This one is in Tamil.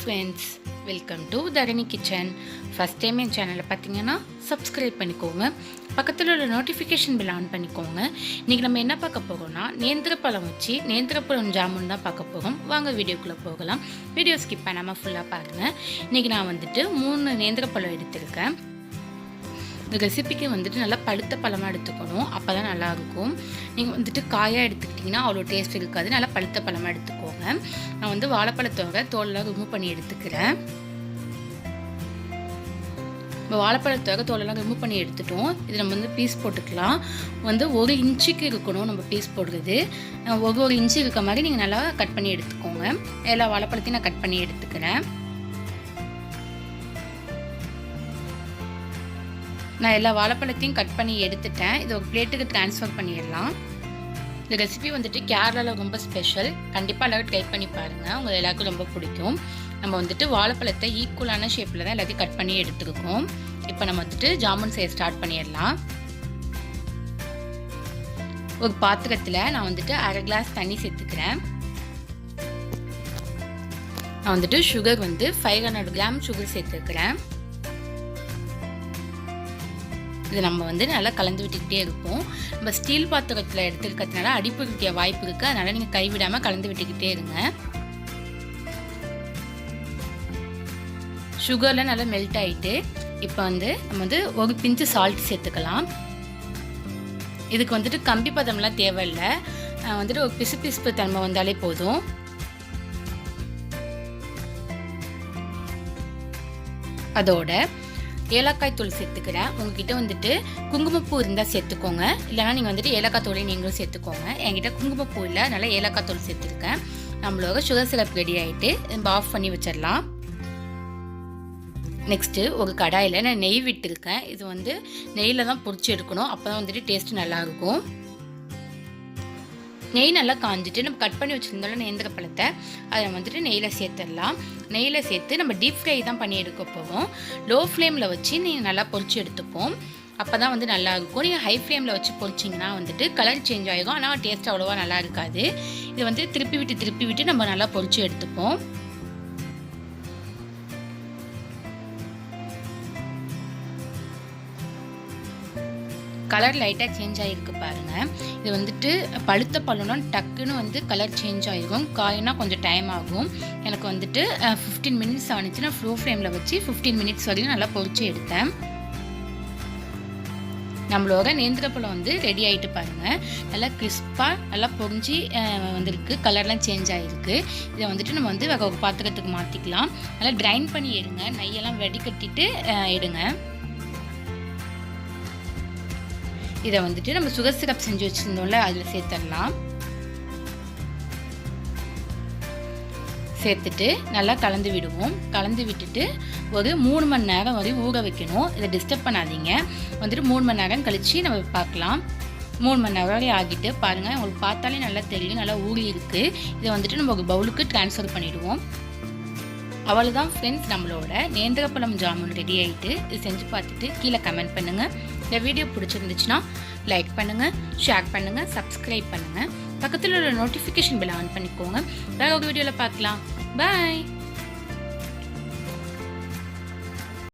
Friends, welcome to Dharani kitchen. First time என் சேனலை பார்த்தீங்கன்னா சப்ஸ்கிரைப் பண்ணிக்கோங்க. பக்கத்தில் உள்ள நோட்டிஃபிகேஷன் பில் ஆன் பண்ணிக்கோங்க. இன்றைக்கி நம்ம என்ன பார்க்க போகிறோம்னா நேந்திரப்பழம் வச்சு நேந்திரப்பழம் ஜாமுன் தான் பார்க்க போகிறோம். வாங்க வீடியோக்குள்ளே போகலாம். வீடியோ ஸ்கிப் பண்ணாமல் ஃபுல்லாக பாருங்கள். இன்றைக்கி நான் 3 நேந்திரப்பழம் எடுத்திருக்கேன். இந்த ரெசிபிக்கு நல்லா பழுத்த பழமாக எடுத்துக்கணும், அப்போ தான் நல்லாயிருக்கும். நீங்கள் காயாக எடுத்துக்கிட்டிங்கன்னா அவ்வளோ டேஸ்ட் இருக்காது. நல்லா பழுத்த பழமாக எடுத்துக்கோங்க. நான் வாழைப்பழத்தோட தோலெல்லாம் ரிமூவ் பண்ணி எடுத்துக்கிறேன். இப்போ வாழைப்பழத்தோட தோலெல்லாம் ரிமூவ் பண்ணி எடுத்துட்டோம். இது நம்ம பீஸ் போட்டுக்கலாம். 1 இன்ச்சுக்கு இருக்கணும் நம்ம பீஸ் போடுறது. ஒரு இன்ச்சு இருக்க மாதிரி நீங்கள் நல்லா கட் பண்ணி எடுத்துக்கோங்க. எல்லா வாழைப்பழத்தையும் நான் கட் பண்ணி எடுத்துக்கிறேன். நான் எல்லா வாழைப்பழத்தையும் கட் பண்ணி எடுத்துட்டேன். இது ஒரு பிளேட்டுக்கு ட்ரான்ஸ்ஃபர் பண்ணிடலாம். இந்த ரெசிபி கேரளாவில் ரொம்ப ஸ்பெஷல். கண்டிப்பாக எல்லாரும் ட்ரை பண்ணி பாருங்கள், உங்கள் எல்லாருக்கும் ரொம்ப பிடிக்கும். நம்ம வாழைப்பழத்தை ஈக்குவலான ஷேப்பில் தான் எல்லாத்தையும் கட் பண்ணி எடுத்துருக்கோம். இப்போ நம்ம ஜாமுன் செய்ய ஸ்டார்ட் பண்ணிடலாம். ஒரு பாத்திரத்தில் நான் 1/2 கிளாஸ் தண்ணி சேர்த்துக்கிறேன். நான் சுகர் 500 கிராம் சுகர் சேர்த்துக்கிறேன். இது நம்ம நல்லா கலந்து விட்டுக்கிட்டே இருப்போம். நம்ம ஸ்டீல் பாத்திரத்தில் எடுத்துருக்கிறதுனால அடிப்பிடிக்க வாய்ப்பு இருக்குது. அதனால் நீங்கள் கைவிடாமல் கலந்து விட்டுக்கிட்டே இருங்க. சுகர்லாம் நல்லா மெல்ட் ஆகிட்டு இப்போ நம்ம ஒரு பிஞ்சு சால்ட் சேர்த்துக்கலாம். இதுக்கு கம்பி பதம்லாம் தேவையில்லை. ஒரு பிசுபிசுப்பு தன்மை வந்தாலே போதும். அதோட ஏலக்காய் தூள் சேர்த்துக்கிறேன். உங்ககிட்ட குங்குமப்பூ இருந்தால் சேர்த்துக்கோங்க, இல்லைனா நீங்கள் ஏலக்காய் தூளை நீங்களும் சேர்த்துக்கோங்க. என்கிட்ட குங்குமப்பூ இல்லை, அதனால் ஏலக்காய் தூள் சேர்த்துருக்கேன். நம்மளோட சுகர் சிரப் ரெடி ஆகிட்டு நம்ம ஆஃப் பண்ணி வச்சிடலாம். நெக்ஸ்ட்டு ஒரு கடாயில் நான் நெய் விட்டுருக்கேன். இது நெய்யில் தான் பொரிச்சு எடுக்கணும், அப்போ தான் டேஸ்ட்டு நல்லாயிருக்கும். நெய் நல்லா காஞ்சிட்டு நம்ம கட் பண்ணி வச்சுருந்தோம்ல நேந்திர பழத்தை அதை நெய்யில் சேர்த்துடலாம். நெய்யில் சேர்த்து நம்ம டீப் ஃப்ரை தான் பண்ணி எடுக்க போவோம். லோ ஃப்ளேமில் வச்சு நீங்கள் நல்லா பொரிச்சு எடுத்துப்போம். அப்போ தான் நல்லாயிருக்கும். நீங்கள் ஹை ஃப்ளேமில் வச்சு பொரிச்சிங்கன்னா கலர் சேஞ்ச் ஆகிடும், ஆனால் டேஸ்ட் அவ்வளோவா நல்லா இருக்காது. இது திருப்பி விட்டு நம்ம நல்லா பொரிச்சு எடுத்துப்போம். கலர் லைட்டாக சேஞ்ச் ஆகிருக்கு பாருங்கள். இது பழுத்த பழம்னா டக்குன்னு கலர் சேஞ்ச் ஆகிருக்கும். காய்னா கொஞ்சம் டைம் ஆகும். எனக்கு 15 மினிட்ஸ் ஆனிச்சு. நான் ஸ்லோ ஃப்ளேமில் வச்சு 15 மினிட்ஸ் வரைக்கும் நல்லா பொரிச்சு எடுத்தேன். நம்மளோட நேந்திரப்பழம் ரெடி ஆகிட்டு பாருங்கள். நல்லா கிறிஸ்பாக நல்லா பொரிஞ்சு வந்திருக்கு. கலர்லாம் சேஞ்ச் ஆகிருக்கு. இதை நம்ம வேற ஒரு பாத்திரத்துக்கு மாற்றிக்கலாம். நல்லா ட்ரைன் பண்ணி எடுங்க. நெய்யெல்லாம் வடிகட்டிட்டு எடுங்க. இதை நம்ம சுகர் சிரப் செஞ்சு வச்சுருந்தோம்ல அதில் சேர்த்துடலாம். சேர்த்துட்டு நல்லா கலந்து விடுவோம். கலந்து விட்டுட்டு ஒரு 3 மணி நேரம் வரை ஊற வைக்கணும். இதை டிஸ்டர்ப் பண்ணாதீங்க. 3 மணி நேரம் கழித்து நம்ம பார்க்கலாம். 3 மணி நேரம் வரை ஆகிட்டு பாருங்கள். உங்களுக்கு பார்த்தாலே நல்லா தெரியும், நல்லா ஊறி இருக்குது. இதை நம்ம ஒரு பவுலுக்கு ட்ரான்ஸ்ஃபர் பண்ணிவிடுவோம். அவ்வளோதான் ஃப்ரெண்ட்ஸ், நம்மளோட நேந்திரப்பழம் ஜாமுன் ரெடி ஆகிட்டு. இது செஞ்சு பார்த்துட்டு கீழே கமெண்ட் பண்ணுங்கள். இந்த வீடியோ பிடிச்சிருந்துச்சுன்னா லைக் பண்ணுங்கள், ஷேர் பண்ணுங்கள், சப்ஸ்கிரைப் பண்ணுங்கள். பக்கத்தில் உள்ள நோட்டிஃபிகேஷன் பெல் ஆன் பண்ணிக்கோங்க. வேறு ஒரு வீடியோவில் பார்க்கலாம். பாய்.